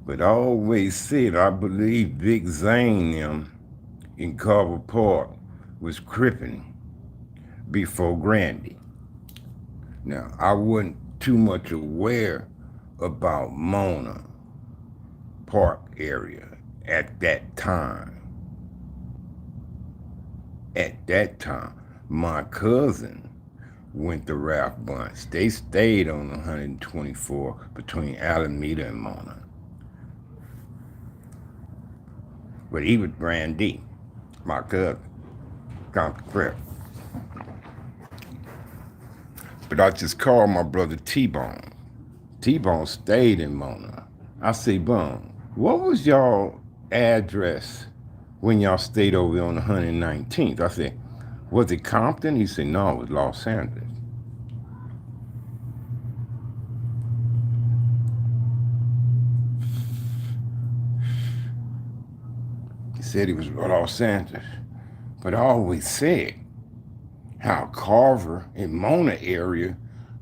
But I always said I believe Big Zane them in Carver Park was crippin' before Grandy. Now, I wasn't too much aware about Mona Park area at that time. At that time, my cousin went to Ralph Bunce. They stayed on 124 between Alameda and Mona. But he was Grand D, my cousin, Compton Crip. But I just called my brother T-Bone. T-Bone stayed in Mona. I say, Bone, what was y'all address when y'all stayed over there on 119th? I said, was it Compton? He said, no, it was Los Angeles. He said it was Los Angeles. But I always said how Carver and Mona area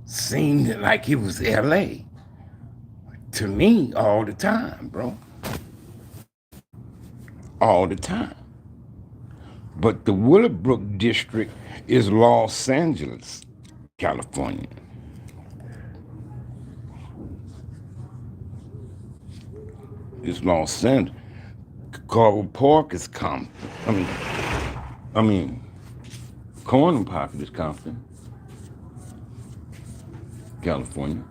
seemed like it was LA to me all the time, bro. All the time. But the Willowbrook district is Los Angeles, California. It's Los Angeles. Carver Park is Compton. I mean, Corner Pocket is Compton, California.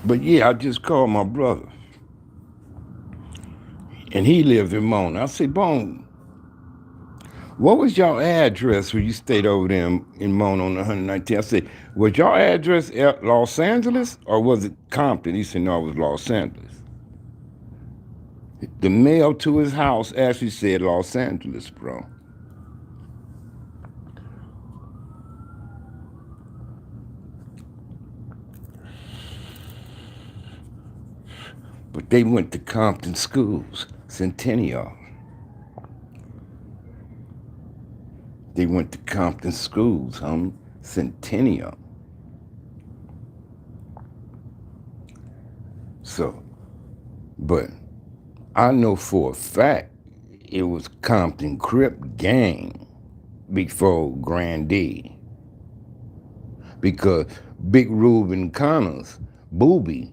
But yeah, I just called my brother. And he lived in Mona. I said, Bone, what was y'all address when you stayed over there in Mona on 119? I said, was y'all address Los Angeles or was it Compton? He said, no, it was Los Angeles. The mail to his house actually said Los Angeles, bro. But they went to Compton schools, Centennial. They went to Compton schools, homie, Centennial. So, but I know for a fact it was Compton Crip gang before Grand D. Because Big Reuben Connors, Booby,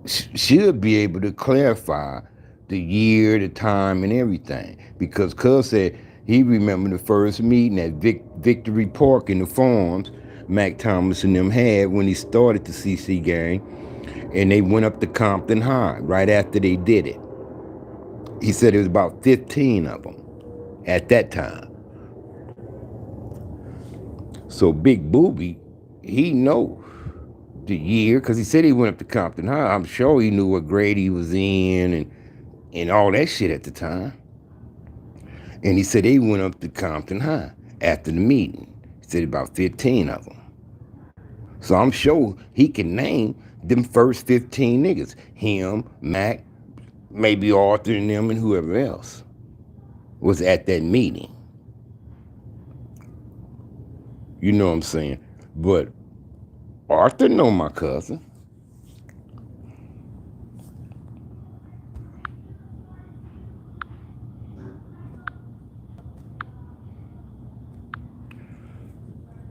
should be able to clarify the year, the time, and everything. Because Cuz said he remembered the first meeting at Victory Park in the Farms Mac Thomas and them had when he started the CC gang, and they went up to Compton High right after they did it. He said it was about 15 of them at that time. So Big Booby, he know the year because he said he went up to Compton High. I'm sure he knew what grade he was in and all that shit at the time. And he said they went up to Compton High after the meeting. He said about 15 of them. So I'm sure he can name them first 15 niggas. Him, Mac, maybe Arthur and them and whoever else was at that meeting. You know what I'm saying? But Arthur know my cousin.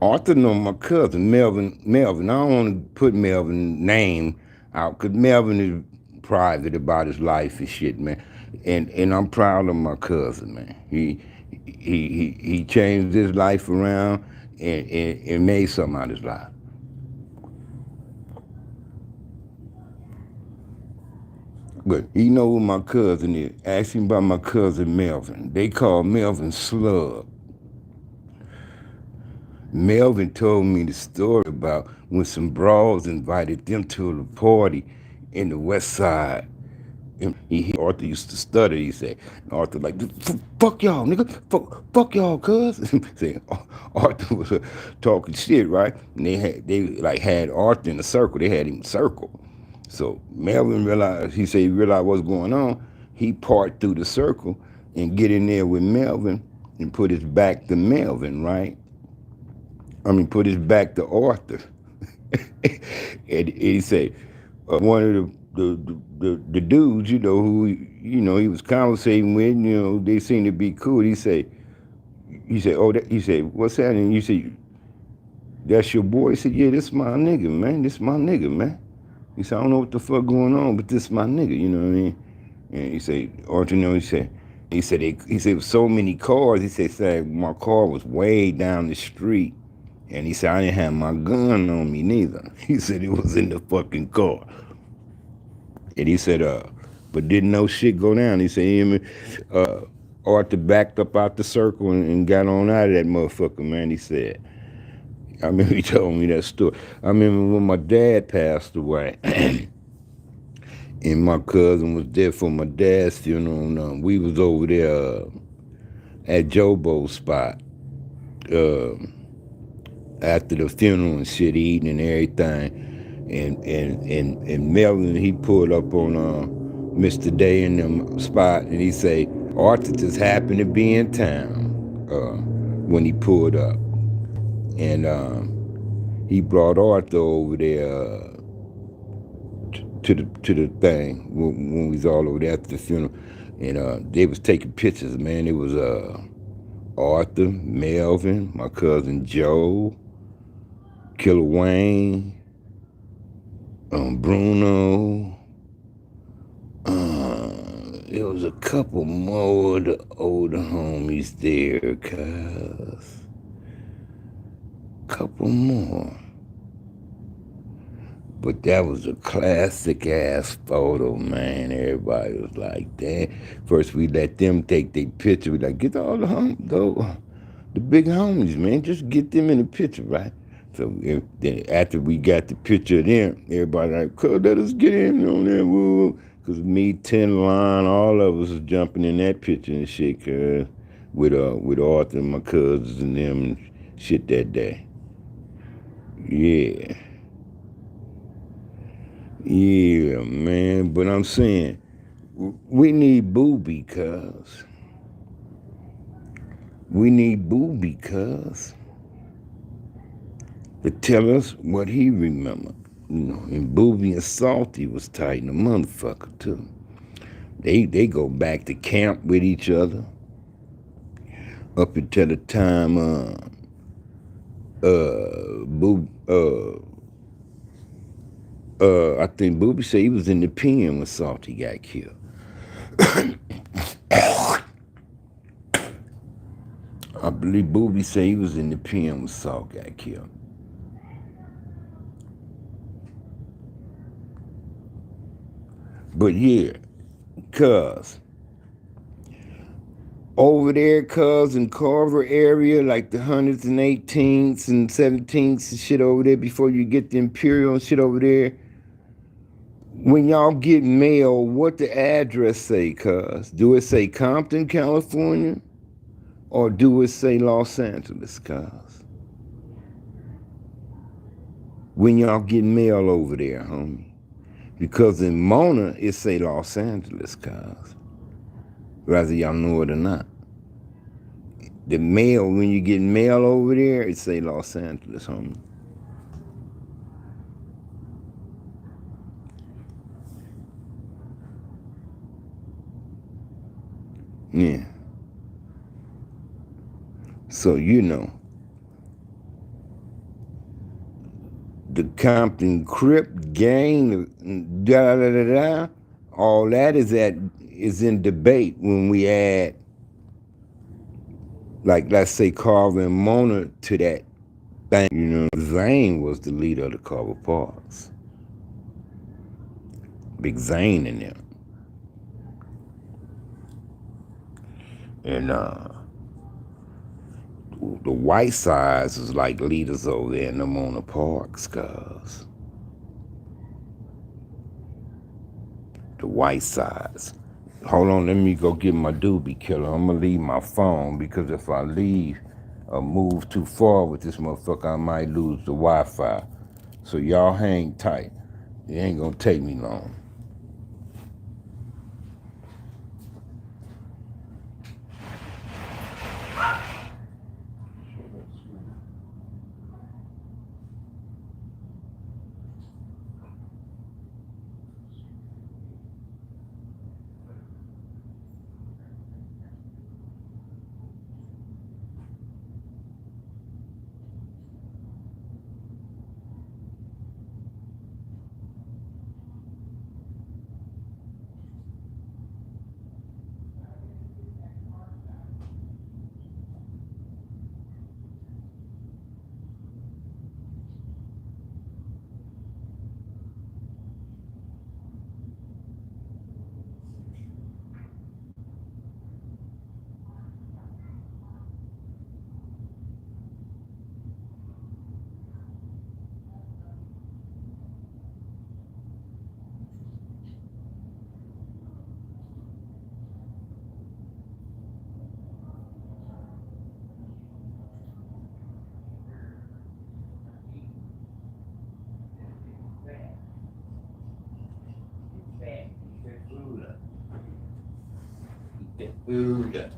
Arthur know my cousin, Melvin. I don't want to put Melvin's name out because Melvin is private about his life and shit, man. And I'm proud of my cousin, man. He changed his life around and made something out of his life. But he know who my cousin is. Ask him about my cousin Melvin. They call Melvin Slug. Melvin told me the story about when some brawls invited them to a party in the West Side. And Arthur used to stutter. He said, Arthur like, fuck y'all, nigga. Fuck y'all, cuz. Saying Arthur was talking shit, right? And they like had Arthur in a circle. They had him circled. So Melvin realized, he said he realized what's going on. He parked through the circle and get in there with Melvin and put his back to Melvin, right? I mean, put his back to Arthur. And he said, one of the dudes, who, he was conversating with, they seemed to be cool. He said, what's happening? You said, that's your boy? He said, yeah, this my nigga, man. This my nigga, man. He said, I don't know what the fuck going on, but this my nigga, you know what I mean? And he said, Arthur, he said, with so many cars, he said, my car was way down the street. And he said, I didn't have my gun on me neither. He said, it was in the fucking car. And he said, but didn't no shit go down. He said, Arthur backed up out the circle and got on out of that motherfucker, man. He said, I remember he told me that story. I remember when my dad passed away, and my cousin was there for my dad's funeral. And, we was over there at Jobo's spot after the funeral and shit, eating and everything. And Melvin, he pulled up on Mr. Day in them spot, and he say, Arthur just happened to be in town when he pulled up. And he brought Arthur over there to the thing when we was all over there after the funeral, and they was taking pictures. Man, it was Arthur, Melvin, my cousin Joe, Killer Wayne, Bruno. There was a couple more of the older homies there, cuz. Couple more. But that was a classic ass photo, man. Everybody was like that. First we let them take their picture. We like, get all the big homies, man. Just get them in the picture, right? So then after we got the picture of them, everybody like, cuz, let us get in on there, woo. Cause me, 10 Line, all of us was jumping in that picture and shit, cuz, with Arthur and my cousins and them and shit that day. Yeah. Yeah, man, but I'm saying, we need Booby, cuz. We need Booby, cuz, to tell us what he remembered. And Booby and Salty was tight in a motherfucker, too. They go back to camp with each other up until the time I think Booby said he was in the pen when Salty got killed. I believe Booby said he was in the pen when Salt got killed. But yeah, cuz over there, cuz, in Carver area, like the 100s and 18s and 17s and shit over there, before you get the Imperial and shit over there, when y'all get mail, what the address say, cuz? Do it say Compton, California? Or do it say Los Angeles, cuz? When y'all get mail over there, homie. Because in Mona, it say Los Angeles, cuz. Whether y'all know it or not. The mail, when you get mail over there, it say Los Angeles, homie. Yeah. So, the Compton Crip gang, all that is in debate when we add, like, let's say Carver and Mona to that thing. Zane was the leader of the Carver Parks. Big Zane in them. And the white sides is like leaders over there in the Mona Parks, cuz. The white sides. Hold on, let me go get my doobie killer. I'm gonna leave my phone, because if I leave or move too far with this motherfucker, I might lose the Wi-Fi. So y'all hang tight. It ain't gonna take me long. Food.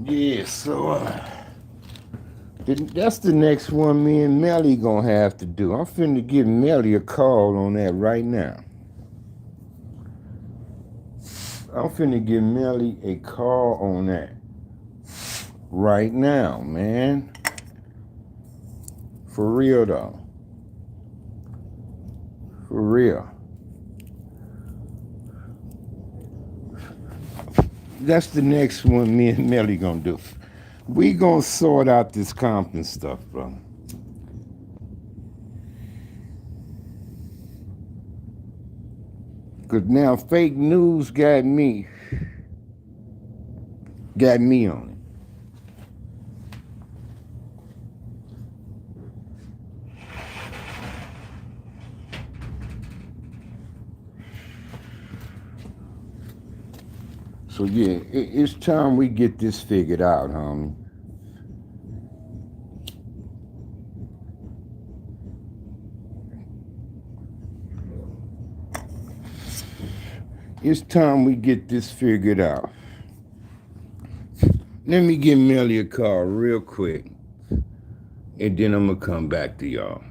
Yeah, so that's the next one me and Melly gonna have to do. I'm finna give Melly a call on that right now. I'm finna give Melly a call on that right now, man. For real though. For real. That's the next one me and Melly gonna do. We gonna sort out this Compton stuff, bro. Cause now fake news got me on it. So yeah, it's time we get this figured out, homie. It's time we get this figured out. Let me give Melly a call real quick, and then I'm gonna come back to y'all.